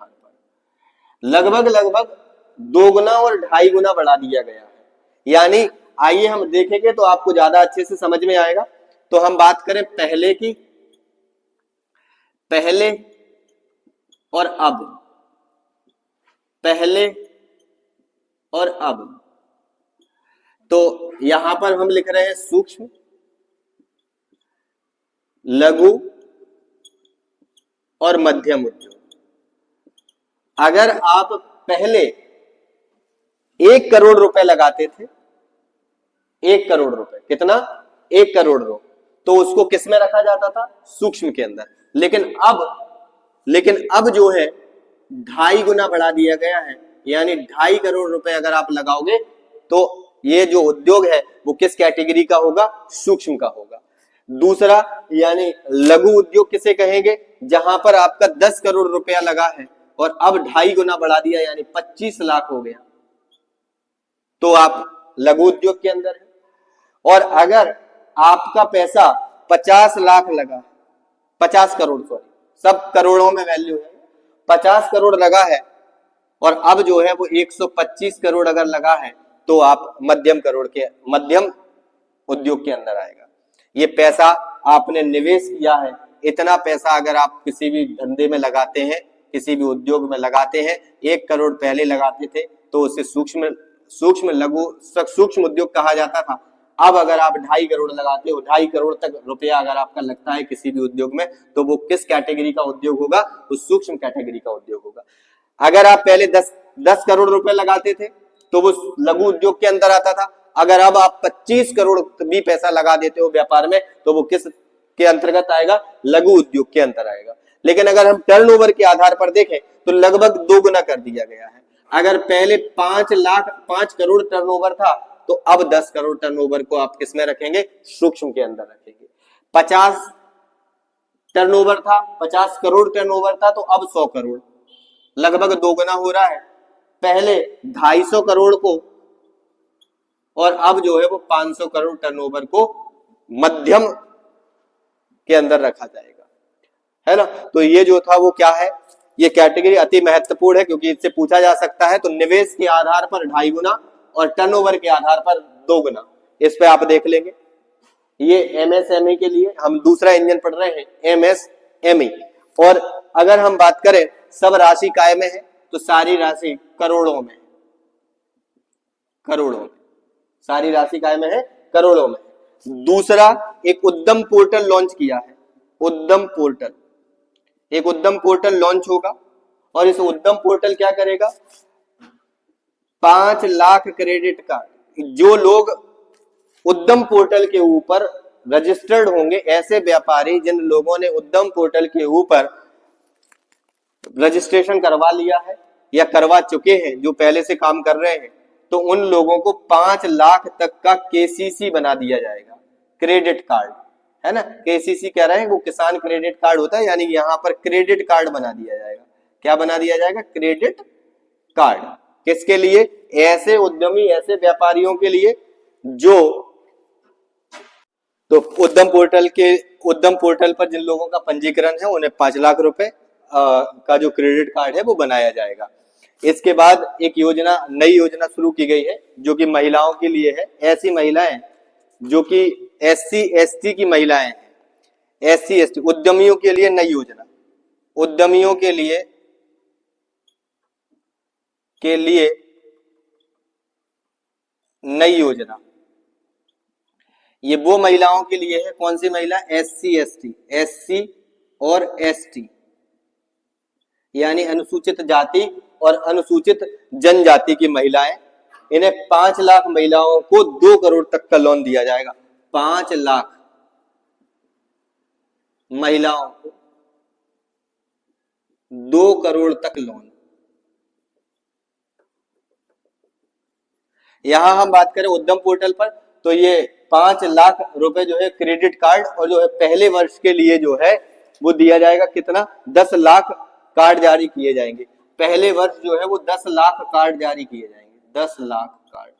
लगभग 2 गुना और 2.5 गुना बढ़ा दिया गया है। यानी आइए हम देखेंगे तो आपको ज्यादा अच्छे से समझ में आएगा। तो हम बात करें पहले की, पहले और अब, पहले और अब, तो यहां पर हम लिख रहे हैं सूक्ष्म, लघु और मध्यम उद्योग। अगर आप पहले 1 करोड़ रुपए लगाते थे, 1 करोड़ रुपए, कितना, 1 करोड़ रुपए, तो उसको किस में रखा जाता था, सूक्ष्म के अंदर। लेकिन अब जो है 2.5 गुना बढ़ा दिया गया है, यानी 2.5 करोड़ रुपए अगर आप लगाओगे तो ये जो उद्योग है वो किस कैटेगरी का होगा, सूक्ष्म का होगा। दूसरा यानी लघु उद्योग किसे कहेंगे, जहां पर आपका 10 करोड़ रुपया लगा है और अब 2.5 गुना बढ़ा दिया यानी 25 लाख हो गया, तो आप लघु उद्योग के अंदर है। और अगर आपका पैसा 50 लाख लगा, 50 करोड़, सॉरी सब करोड़ों में वैल्यू है, 50 करोड़ लगा है और अब जो है वो 125 करोड़ अगर लगा है, तो आप मध्यम उद्योग के अंदर आएगा। ये पैसा आपने निवेश किया है, इतना पैसा अगर आप किसी भी धंधे में लगाते हैं, किसी भी उद्योग में लगाते हैं, 1 करोड़ पहले लगाते थे तो उसे सूक्ष्म उद्योग कहा जाता था। अब अगर आप 2.5 करोड़ लगाते हो, 2.5 करोड़ तक रुपया अगर आपका लगता है किसी भी उद्योग में, तो वो किस कैटेगरी का उद्योग होगा, वो सूक्ष्म कैटेगरी का उद्योग होगा। अगर आप पहले 10 करोड़ रुपए लगाते थे तो वो लघु उद्योग के अंदर आता था। अगर अब आप 25 करोड़ भी पैसा लगा देते हो व्यापार में, तो वो किस के अंतर्गत आएगा, लघु उद्योग के अंतर आएगा। लेकिन अगर हम टर्नओवर के आधार पर देखें तो लगभग दोगुना कर दिया गया है। अगर पहले 5 करोड़ टर्नओवर था तो अब 10 करोड़ टर्नओवर को आप किसमें रखेंगे, सूक्ष्म के अंदर रखेंगे। 50 टर्नओवर था, 50 करोड़ टर्नओवर था तो अब 100 करोड़, लगभग दोगुना हो रहा है। पहले 250 करोड़ को और अब जो है वो 500 करोड़ टर्नओवर को मध्यम के अंदर रखा जाएगा, है ना। तो ये जो था वो क्या है, ये कैटेगरी अति महत्वपूर्ण है क्योंकि इससे पूछा जा सकता है। तो निवेश के आधार पर 2.5 गुना और टर्नओवर के आधार पर 2 गुना, इस पे आप देख लेंगे। ये एमएसएमई के लिए हम दूसरा इंजन पढ़ रहे हैं, एमएसएमई। और अगर हम बात करें सब राशि काय में है तो सारी राशि करोड़ों में, करोड़ों में सारी राशि काय में है, करोड़ों में। दूसरा, एक उद्यम पोर्टल लॉन्च किया है, उद्यम पोर्टल, एक उद्यम पोर्टल लॉन्च होगा और इस उद्यम पोर्टल क्या करेगा, 5 लाख क्रेडिट कार्ड, जो लोग उद्यम पोर्टल के ऊपर रजिस्टर्ड होंगे, ऐसे व्यापारी जिन लोगों ने उद्यम पोर्टल के ऊपर रजिस्ट्रेशन करवा लिया है या करवा चुके हैं, जो पहले से काम कर रहे हैं, तो उन लोगों को 5 लाख तक का केसीसी बना दिया जाएगा, क्रेडिट कार्ड, है ना। केसीसी कह रहे हैं वो किसान क्रेडिट कार्ड होता है, यानी यहां पर क्रेडिट कार्ड बना दिया जाएगा। क्या बना दिया जाएगा, क्रेडिट कार्ड। किसके लिए, ऐसे उद्यमी, ऐसे व्यापारियों के लिए जो, तो उद्यम पोर्टल पर जिन लोगों का पंजीकरण है उन्हें 5 लाख रुपए का जो क्रेडिट कार्ड है वो बनाया जाएगा। इसके बाद एक योजना, नई योजना शुरू की गई है जो कि महिलाओं के लिए है। ऐसी महिलाएं जो कि एससी एसटी की महिलाएं हैं, एससी एसटी उद्यमियों के लिए नई योजना, उद्यमियों के लिए नई योजना। ये वो महिलाओं के लिए है, कौन सी महिला, एससी एसटी, एससी और एसटी यानी अनुसूचित जाति और अनुसूचित जनजाति की महिलाएं। इन्हें 5 लाख महिलाओं को 2 करोड़ तक का लोन दिया जाएगा। 5 लाख महिलाओं को 2 करोड़ तक लोन। यहां हम बात करें उद्यम पोर्टल पर तो ये 5 लाख रुपए जो है क्रेडिट कार्ड, और जो है पहले वर्ष के लिए जो है वो दिया जाएगा कितना, 10 लाख कार्ड जारी किए जाएंगे। पहले वर्ष जो है वो 10 लाख कार्ड जारी किए जाएंगे, 10 लाख कार्ड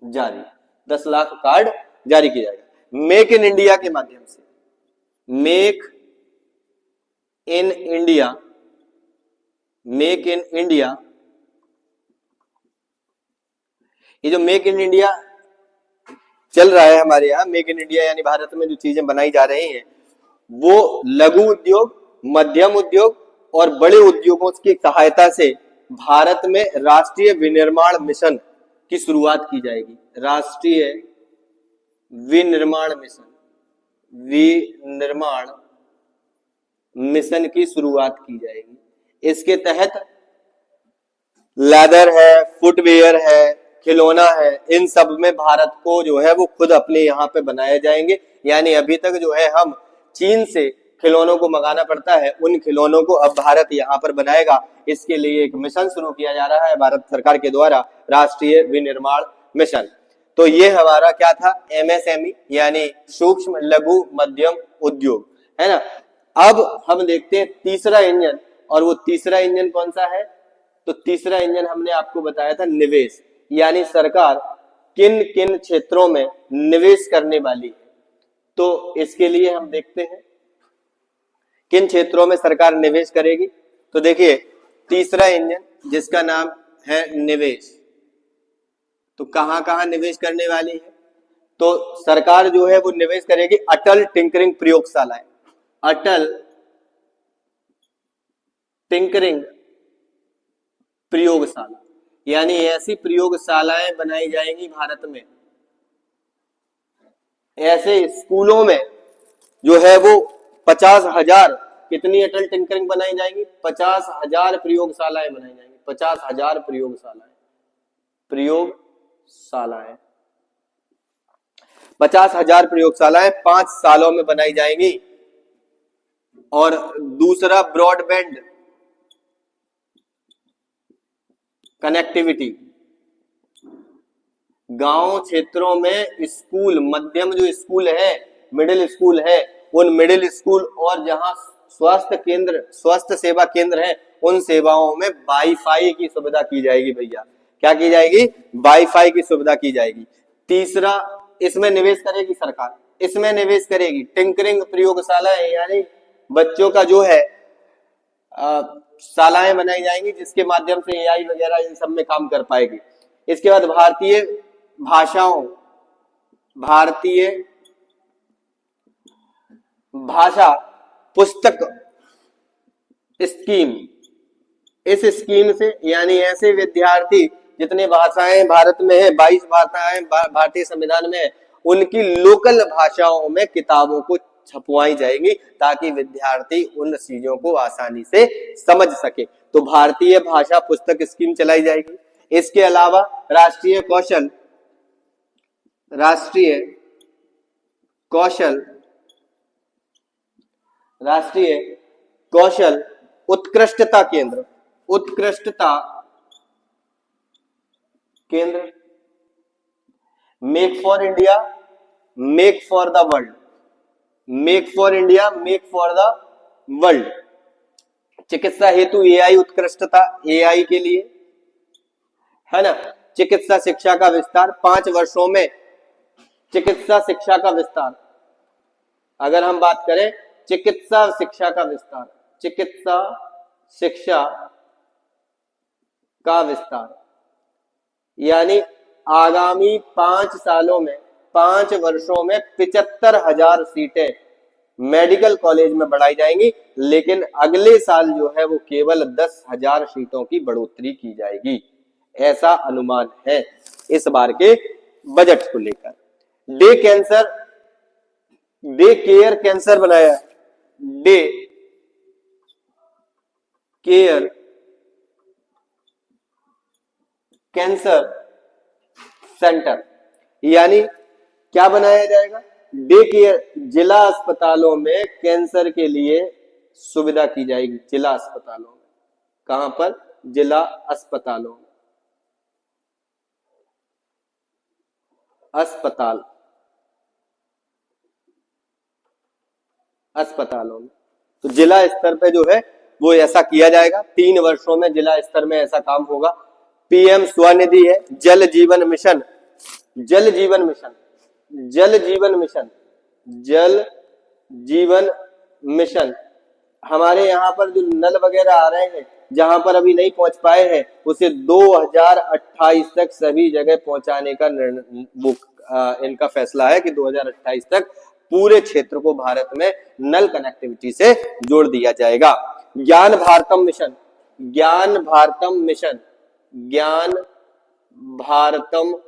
जारी, 10 लाख कार्ड जारी किया जाएगा। मेक इन इंडिया के माध्यम से, make in India, make in India, ये जो मेक इन इंडिया चल रहा है हमारे यहाँ, मेक इन इंडिया यानी भारत में जो चीजें बनाई जा रही हैं वो लघु उद्योग, मध्यम उद्योग और बड़े उद्योगों की सहायता से भारत में राष्ट्रीय विनिर्माण मिशन की शुरुआत की जाएगी। राष्ट्रीय विनिर्माण मिशन, विनिर्माण मिशन की शुरुआत की जाएगी। इसके तहत लेदर है, फुटवेयर है, खिलौना है, इन सब में भारत को जो है वो खुद अपने यहाँ पे बनाए जाएंगे। यानी अभी तक जो है हम चीन से खिलौनों को मंगाना पड़ता है, उन खिलौनों को अब भारत यहाँ पर बनाएगा। इसके लिए एक मिशन शुरू किया जा रहा है भारत सरकार के द्वारा, राष्ट्रीय विनिर्माण मिशन। तो ये हमारा क्या था, एमएसएमई यानी सूक्ष्म लघु मध्यम उद्योग, है ना। अब हम देखते हैं तीसरा इंजन, और वो तीसरा इंजन कौन सा है, तो तीसरा इंजन हमने आपको बताया था निवेश, यानी सरकार किन किन क्षेत्रों में निवेश करने वाली है। तो इसके लिए हम देखते हैं किन क्षेत्रों में सरकार निवेश करेगी। तो देखिए तीसरा इंजन जिसका नाम है निवेश, तो कहां कहां निवेश करने वाली है, तो सरकार जो है वो निवेश करेगी अटल टिंकरिंग प्रयोगशालाएं, अटल टिंकरिंग प्रयोगशाला, यानी ऐसी प्रयोगशालाएं बनाई जाएंगी भारत में, ऐसे स्कूलों में जो है वो 50,000, कितनी अटल टिंकरिंग बनाई जाएंगी, 50,000 प्रयोगशालाएं बनाई जाएंगी, 50,000 प्रयोगशालाएं, 50,000 प्रयोगशालाएं 5 सालों में बनाई जाएंगी। और दूसरा ब्रॉडबैंड कनेक्टिविटी। गांव क्षेत्रों में स्कूल, मध्यम जो स्कूल है, मिडिल स्कूल है, उन मिडिल स्कूल और जहां स्वास्थ्य केंद्र, स्वास्थ्य सेवा केंद्र है, उन सेवाओं में वाईफाई की सुविधा की जाएगी भैया। क्या की जाएगी? वाईफाई की सुविधा की जाएगी। तीसरा, इसमें निवेश करेगी सरकार, इसमें निवेश करेगी टिंकरिंग प्रयोगशालाएं, यानी बच्चों का जो है शालाएं बनाई जाएंगी जिसके माध्यम से एआई वगैरह इन सब में काम कर पाएगी। इसके बाद भारतीय भाषाओं, भारतीय भाषा पुस्तक स्कीम, इस स्कीम से यानी ऐसे विद्यार्थी जितने भाषाएं भारत में है, 22 भाषाएं भारतीय संविधान में है, उनकी लोकल भाषाओं में किताबों को छपवाई जाएगी ताकि विद्यार्थी उन चीजों को आसानी से समझ सके। तो भारतीय भाषा पुस्तक स्कीम चलाई जाएगी। इसके अलावा राष्ट्रीय कौशल उत्कृष्टता केंद्र, make for India, make for the world, make for India, make for the world. चिकित्सा हेतु एआई उत्कृष्टता, एआई के लिए, है ना। चिकित्सा शिक्षा का विस्तार, 5 वर्षों में चिकित्सा शिक्षा का विस्तार। अगर हम बात करें चिकित्सा शिक्षा का विस्तार, चिकित्सा शिक्षा का विस्तार, यानी आगामी 5 सालों में, 5 वर्षों में 75,000 सीटें मेडिकल कॉलेज में बढ़ाई जाएंगी, लेकिन अगले साल जो है वो केवल 10,000 सीटों की बढ़ोतरी की जाएगी, ऐसा अनुमान है इस बार के बजट को लेकर। डे केयर कैंसर बनाया, डे केयर कैंसर सेंटर, यानी क्या बनाया जाएगा? डे केयर, जिला अस्पतालों में कैंसर के लिए सुविधा की जाएगी। जिला अस्पतालों में, कहां पर? जिला अस्पतालों में, अस्पतालों में। तो जिला स्तर पे जो है वो ऐसा किया जाएगा। 3 वर्षों में जिला स्तर में ऐसा काम होगा। पीएम स्वनिधि है, जल जीवन मिशन, जल जीवन मिशन, जल जीवन मिशन, जल जीवन मिशन। हमारे यहाँ पर जो नल वगैरह आ रहे हैं, जहां पर अभी नहीं पहुंच पाए हैं, उसे 2028 तक सभी जगह पहुंचाने का इनका फैसला है कि 2028 तक पूरे क्षेत्र को भारत में नल कनेक्टिविटी से जोड़ दिया जाएगा। ज्ञान भारतम मिशन, ज्ञान भारतम मिशन, ज्ञान भारतम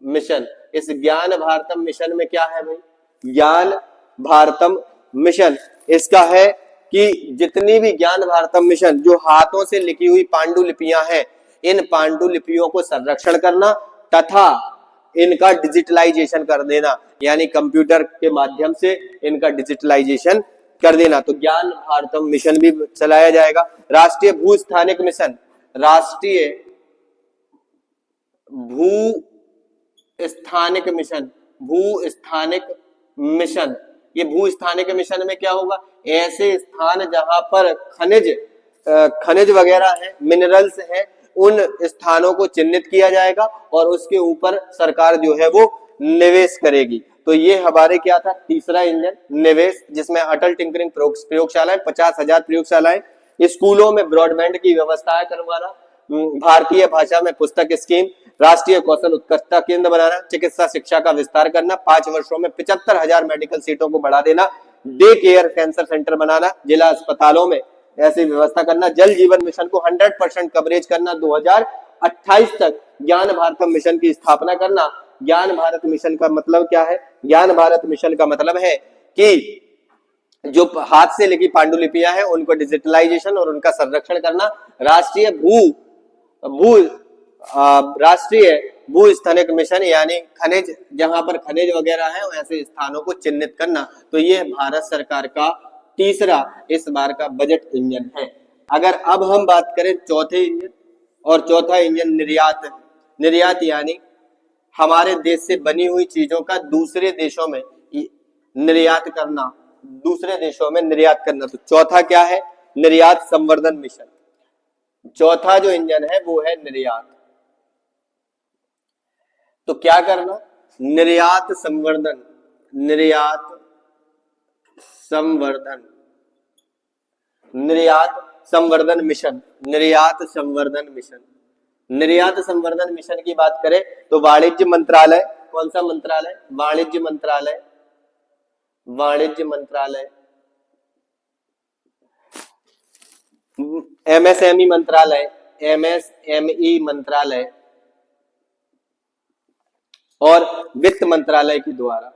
मिशन। इस ज्ञान भारतम मिशन में क्या है भाई? ज्ञान भारतम मिशन इसका है कि जितनी भी ज्ञान भारतम मिशन, जो हाथों से लिखी हुई पांडुलिपियां हैं, इन पांडुलिपियों को संरक्षण करना तथा इनका डिजिटलाइजेशन कर देना, यानी कंप्यूटर के माध्यम से इनका डिजिटलाइजेशन कर देना। तो ज्ञान भारतम मिशन भी चलाया जाएगा। राष्ट्रीय भू स्थानिक मिशन, राष्ट्रीय भू स्थानिक मिशन, भू स्थानिक मिशन। ये भू स्थानिक मिशन में क्या होगा? ऐसे स्थान जहां पर खनिज वगैरह है, मिनरल्स है, उन स्थानों को चिन्हित किया जाएगा और उसके ऊपर सरकार जो है वो निवेश करेगी। तो ये हमारे क्या था? तीसरा इंजन, निवेश, जिसमें अटल टिंकरिंग प्रयोगशालाएं, 50,000 प्रयोगशालाएं, स्कूलों में ब्रॉडबैंड की व्यवस्था करवाना, भारतीय भाषा में पुस्तक स्कीम, राष्ट्रीय कौशल उत्कृष्टता केंद्र बनाना, चिकित्सा शिक्षा का विस्तार करना, 5 वर्षों में 75,000 मेडिकल सीटों को बढ़ा देना, डे केयर कैंसर सेंटर बनाना, जिला अस्पतालों में ऐसी व्यवस्था करना, जल जीवन मिशन को 100% कवरेज करना, 2028 तक ज्ञान भारत मिशन की स्थापना करना। ज्ञान भारत मिशन का मतलब क्या है? ज्ञान भारत मिशन का मतलब है कि जो हाथ से लिखी पांडुलिपियां हैं उनको डिजिटलाइजेशन और उनका संरक्षण करना। राष्ट्रीय भू स्थानिक मिशन, यानी खनिज, जहां पर खनिज वगैरह है ऐसे स्थानों को चिन्हित करना। तो ये भारत सरकार का तीसरा इस बार का बजट इंजन है। अगर अब हम बात करें चौथे इंजन, और चौथा इंजन निर्यात है। निर्यात यानी हमारे देश से बनी हुई चीजों का दूसरे देशों में निर्यात करना, दूसरे देशों में निर्यात करना। तो चौथा क्या है? निर्यात संवर्धन मिशन। चौथा जो इंजन है वो है निर्यात। तो क्या करना? निर्यात संवर्धन, निर्यात संवर्धन, निर्यात संवर्धन मिशन, निर्यात संवर्धन मिशन। निर्यात संवर्धन मिशन की बात करें तो वाणिज्य मंत्रालय, कौन सा मंत्रालय? वाणिज्य मंत्रालय, वाणिज्य मंत्रालय, एमएसएमई मंत्रालय, एमएसएमई मंत्रालय और वित्त मंत्रालय के द्वारा,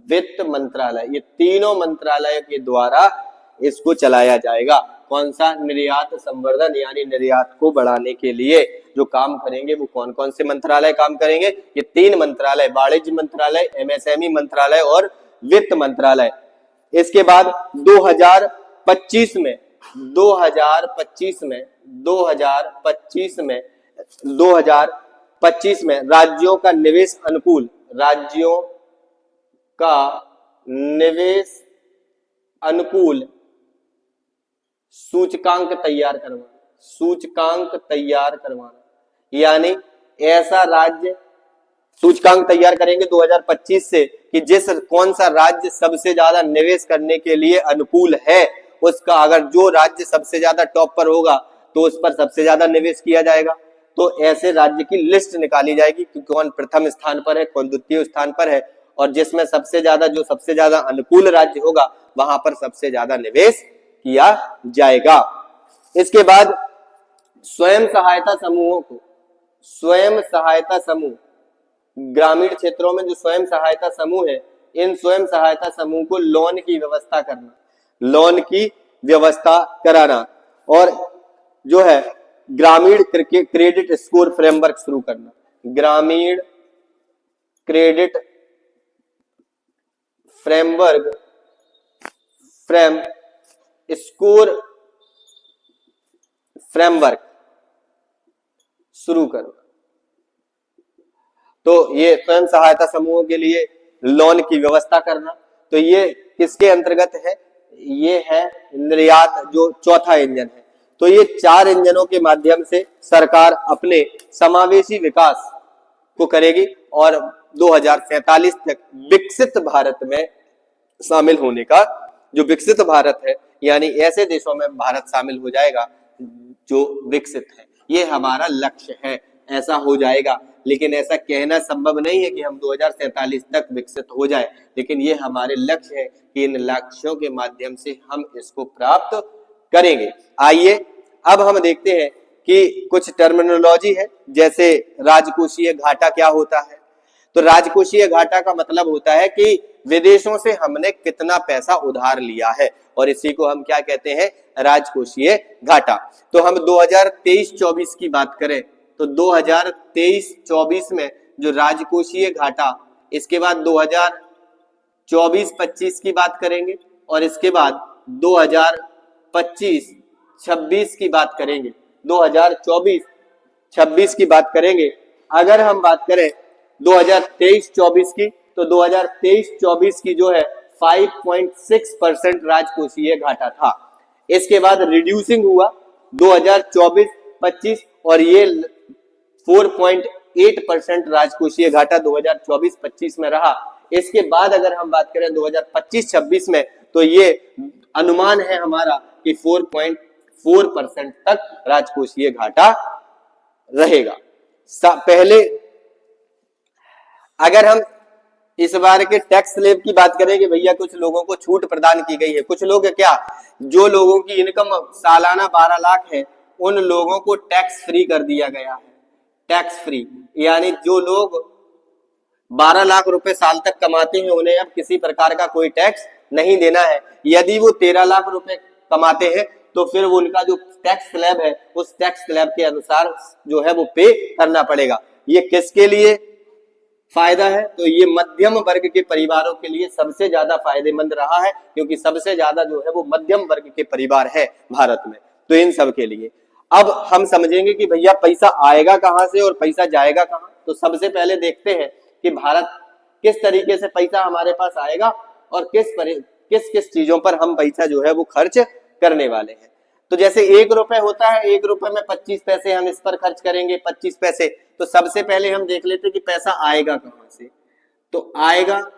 वित्त मंत्रालय, ये तीनों मंत्रालय के द्वारा इसको चलाया जाएगा। कौन सा? निर्यात संवर्धन, यानी निर्यात को बढ़ाने के लिए जो काम करेंगे वो कौन कौन से मंत्रालय काम करेंगे? ये तीन मंत्रालय, वाणिज्य मंत्रालय, एमएसएमई मंत्रालय और वित्त मंत्रालय। इसके बाद 2025 में 2025 में राज्यों का निवेश अनुकूल, राज्यों का निवेश अनुकूल सूचकांक तैयार करवाना, सूचकांक तैयार करवाना, यानी ऐसा राज्य सूचकांक तैयार करेंगे 2025 से कि जिस कौन सा राज्य सबसे ज्यादा निवेश करने के लिए अनुकूल है, उसका अगर जो राज्य सबसे ज्यादा टॉप पर होगा तो उस पर सबसे ज्यादा निवेश किया जाएगा। तो ऐसे राज्य की लिस्ट निकाली जाएगी कि कौन प्रथम स्थान पर है, कौन द्वितीय स्थान पर है, और जिसमें सबसे ज्यादा अनुकूल राज्य होगा वहां पर सबसे ज्यादा निवेश किया जाएगा। इसके बाद स्वयं सहायता समूहों को, स्वयं सहायता समूह, ग्रामीण क्षेत्रों में जो स्वयं सहायता समूह है, इन स्वयं सहायता समूह को लोन की व्यवस्था करना, लोन की व्यवस्था कराना, और जो है ग्रामीण क्रेडिट स्कोर फ्रेमवर्क शुरू करना, ग्रामीण क्रेडिट फ्रेमवर्क स्कोर फ्रेमवर्क शुरू करना। तो ये स्वयं सहायता समूहों के लिए लोन की व्यवस्था करना, तो ये किसके अंतर्गत है? ये है निर्यात, जो चौथा इंजन है। तो ये चार इंजनों के माध्यम से सरकार अपने समावेशी विकास को करेगी और 2047 तक विकसित भारत में शामिल होने का, जो विकसित भारत है यानी ऐसे देशों में भारत शामिल हो जाएगा जो विकसित है, ये हमारा लक्ष्य है। ऐसा हो जाएगा, लेकिन ऐसा कहना संभव नहीं है कि हम 2047 तक विकसित हो जाए, लेकिन ये हमारे लक्ष्य है कि इन लक्ष्यों के माध्यम से हम इसको प्राप्त करेंगे। आइए अब हम देखते हैं कि कुछ टर्मिनोलॉजी है, जैसे राजकोषीय घाटा क्या होता है। तो राजकोषीय घाटा का मतलब होता है कि विदेशों से हमने कितना पैसा उधार लिया है, और इसी को हम क्या कहते हैं? राजकोषीय घाटा। तो हम 2023-24 की बात करें तो 2023-24 में जो राजकोषीय घाटा, इसके बाद 2024-25 की बात करेंगे, और इसके बाद 2025-26 की बात करेंगे, 2024-26 की बात करेंगे। अगर हम बात करें 2023-24 की, तो 2023-24 की जो है 5.6% राजकोषीय घाटा था। इसके बाद रिड्यूसिंग हुआ 2024-25 और ये 4.8% राजकोषीय घाटा 2024-25 में रहा। इसके बाद अगर हम बात करें 2025-26 में, तो ये अनुमान है हमारा कि 4.4% तक राजकोषीय घाटा रहेगा। पहले अगर हम इस बार के टैक्स स्लैब की बात करें कि भैया कुछ लोगों को छूट प्रदान की गई है, कुछ लोग क्या, जो लोगों की इनकम सालाना 12 लाख है उन लोगों को टैक्स फ्री कर दिया गया है। टैक्स फ्री यानी जो लोग 12 लाख रुपए साल तक कमाते हैं उन्हें अब किसी प्रकार का कोई टैक्स नहीं देना है। यदि वो 13 लाख रुपए कमाते हैं तो फिर वो उनका जो टैक्स स्लैब है उस टैक्स स्लैब के अनुसार जो है वो पे करना पड़ेगा। ये किसके लिए? फायदा है, तो ये मध्यम वर्ग के परिवारों के लिए सबसे ज्यादा फायदेमंद रहा है, क्योंकि सबसे ज्यादा जो है वो मध्यम वर्ग के परिवार है भारत में। तो इन सब के लिए अब हम समझेंगे कि भैया पैसा आएगा कहां से और पैसा जाएगा कहां। तो सबसे पहले देखते हैं कि भारत किस तरीके से पैसा हमारे पास आएगा और किस किस चीजों पर हम पैसा जो है वो खर्च करने वाले हैं। तो जैसे 1 रुपए होता है, 1 रुपए में 25 पैसे हम इस पर खर्च करेंगे, 25 पैसे। तो सबसे पहले हम देख लेते कि पैसा आएगा कहां से। तो आएगा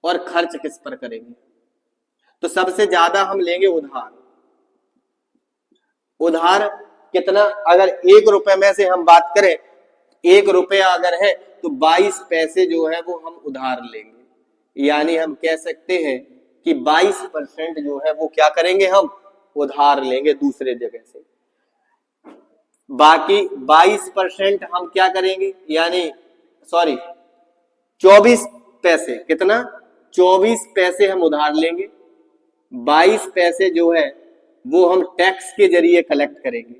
और खर्च किस पर करेंगे। तो सबसे ज्यादा हम लेंगे उधार। उधार कितना, अगर 1 रुपए में से हम बात करें, 1 रुपया अगर है तो 22 पैसे जो है वो हम उधार लेंगे। यानी हम कह सकते हैं कि 22% जो है वो क्या करेंगे, हम उधार लेंगे दूसरे जगह से। बाकी 22% हम क्या करेंगे, यानी 24 पैसे, कितना, 24 पैसे हम उधार लेंगे। 22 पैसे जो है वो हम टैक्स के जरिए कलेक्ट करेंगे।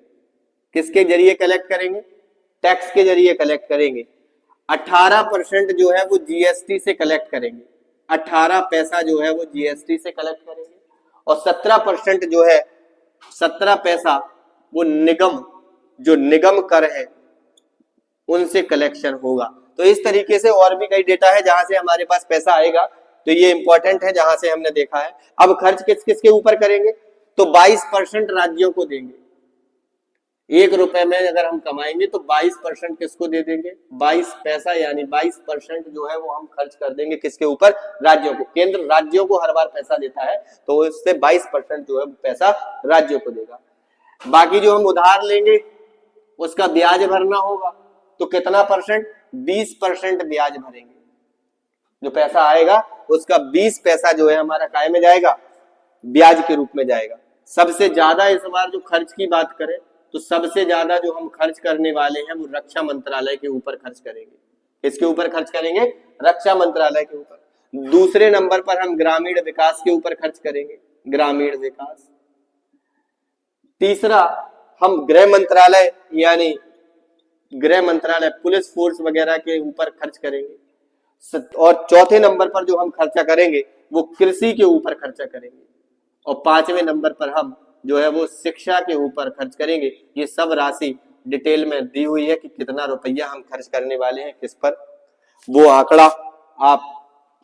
किसके जरिए कलेक्ट करेंगे, टैक्स के जरिए कलेक्ट करेंगे। 18% जो है वो जीएसटी से कलेक्ट करेंगे। 18 पैसा जो है वो जीएसटी से कलेक्ट करेंगे। और 17% जो है, 17 पैसा वो निगम कर है उनसे कलेक्शन होगा। तो इस तरीके से और भी कई डेटा है जहां से हमारे पास पैसा आएगा। तो ये इंपॉर्टेंट है जहां से हमने देखा है। अब खर्च किस किस के ऊपर करेंगे, तो 22% राज्यों को देंगे। 1 रुपए में अगर हम कमाएंगे तो 22% किसको दे देंगे, 22 पैसा, यानी 22% जो है वो हम खर्च कर देंगे किसके ऊपर, राज्यों को। केंद्र राज्यों को हर बार पैसा देता है, तो इससे 22% जो है पैसा राज्यों को देगा। बाकी जो हम उधार लेंगे उसका ब्याज भरना होगा। तो कितना परसेंट, 20% ब्याज भरेंगे। जो पैसा आएगा उसका 20 पैसा जो है हमारा काय में जाएगा, ब्याज के रूप में जाएगा। सबसे ज्यादा इस बार जो खर्च की बात करें तो सबसे ज्यादा जो हम खर्च करने वाले हैं वो रक्षा मंत्रालय के ऊपर खर्च करेंगे। किसके ऊपर खर्च करेंगे, रक्षा मंत्रालय के ऊपर। दूसरे नंबर पर हम ग्रामीण विकास के ऊपर खर्च करेंगे, ग्रामीण विकास। तीसरा हम गृह मंत्रालय, यानी गृह मंत्रालय, पुलिस फोर्स वगैरह के ऊपर खर्च करेंगे। और चौथे नंबर पर जो हम खर्चा करेंगे वो कृषि के ऊपर खर्चा करेंगे। और 5वें नंबर पर हम जो है वो शिक्षा के ऊपर खर्च करेंगे। ये सब राशि डिटेल में दी हुई है कि कितना रुपया हम खर्च करने वाले हैं किस पर। वो आंकड़ा आप,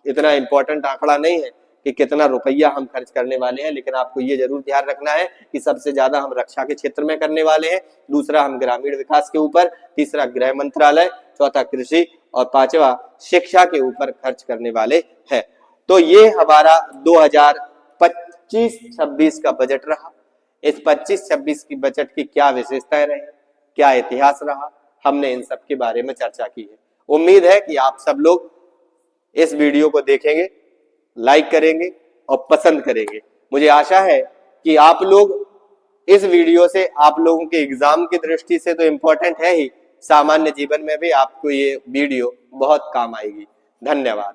इतना इंपॉर्टेंट आंकड़ा नहीं है कि कितना रुपया हम खर्च करने वाले हैं, लेकिन आपको ये जरूर ध्यान रखना है कि सबसे ज्यादा हम रक्षा के क्षेत्र में करने वाले हैं, दूसरा हम ग्रामीण विकास के ऊपर, तीसरा गृह मंत्रालय, चौथा कृषि और 5वां शिक्षा के ऊपर खर्च करने वाले हैं। तो ये हमारा 2025-26 का बजट रहा। इस 25-26 की बजट की क्या विशेषताएं रही, क्या इतिहास रहा, हमने इन सब के बारे में चर्चा की है। उम्मीद है कि आप सब लोग इस वीडियो को देखेंगे, लाइक करेंगे और पसंद करेंगे। मुझे आशा है कि आप लोग इस वीडियो से, आप लोगों के एग्जाम की दृष्टि से तो इम्पोर्टेंट है ही, सामान्य जीवन में भी आपको ये वीडियो बहुत काम आएगी। धन्यवाद।